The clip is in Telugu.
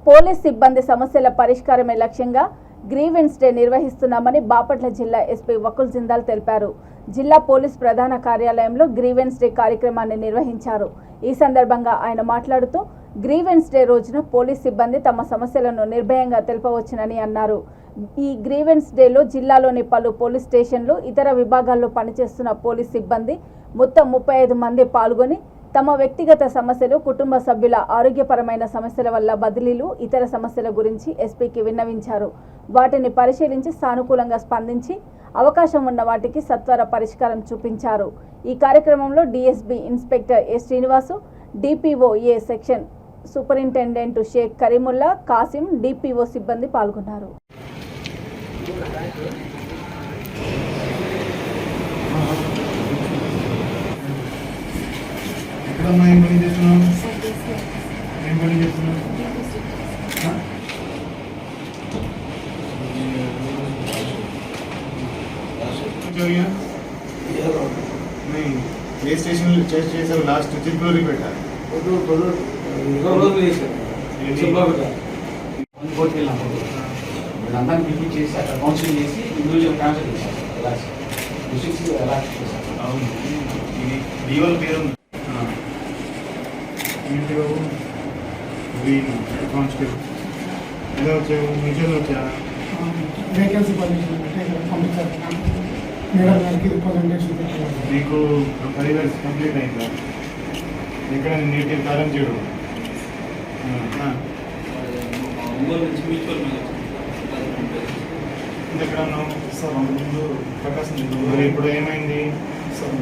పోలీస్ సిబ్బంది సమస్యల పరిష్కారమే లక్ష్యంగా గ్రీవెన్స్ డే నిర్వహిస్తున్నామని బాపట్ల జిల్లా ఎస్పీ వకుల్ జిందాల్ తెలిపారు. జిల్లా పోలీస్ ప్రధాన కార్యాలయంలో గ్రీవెన్స్ డే కార్యక్రమాన్ని నిర్వహించారు. ఈ సందర్భంగా ఆయన మాట్లాడుతూ గ్రీవెన్స్ డే రోజున పోలీస్ సిబ్బంది తమ సమస్యలను నిర్భయంగా తెలుపవచ్చునని అన్నారు. ఈ గ్రీవెన్స్ డేలో జిల్లాలోని పలు పోలీస్ స్టేషన్లు, ఇతర విభాగాల్లో పనిచేస్తున్న పోలీస్ సిబ్బంది మొత్తం 35 మంది పాల్గొని తమ వ్యక్తిగత సమస్యలు, కుటుంబ సభ్యుల ఆరోగ్యపరమైన సమస్యల వల్ల బదిలీలు, ఇతర సమస్యల గురించి ఎస్పీకి విన్నవించారు. వాటిని పరిశీలించి సానుకూలంగా స్పందించి అవకాశం ఉన్న వాటికి సత్వర పరిష్కారం చూపించారు. ఈ కార్యక్రమంలో DSB inspector A Srinivasu, DPO A section superintendent Sheikh Karimulla, Kasim, DPO సిబ్బంది పాల్గొన్నారు. ఏ స్టేషన్ చేసావు? లాస్ట్ చిరుకూరి పెట్టాలి. అందరినీ పిలిపి చేసి అక్కడ కౌన్సిలింగ్ చేసి ఇండివిజువల్ ట్రాన్స్ఫర్ చేశారు. అవును, ఇది దీవల్ పేరు ఏంటి బాబు? గ్రీన్ కానిస్టేబుల్ ఎలా వచ్చావు? మిషన్ వచ్చా? వేకెన్సీ పర్మిషన్ పంపించారు మేడం గారికి రిప్రజెంటేషన్ పెట్టారు. నీకు 10 ఇయర్స్ కంప్లీట్ అయిందా? ఎక్కడ నీటి కాలం చేయడు. ఎక్కడ ఉన్నావు? సార్ ముందు ప్రకాశం మరి ఇప్పుడు ఏమైంది? సార్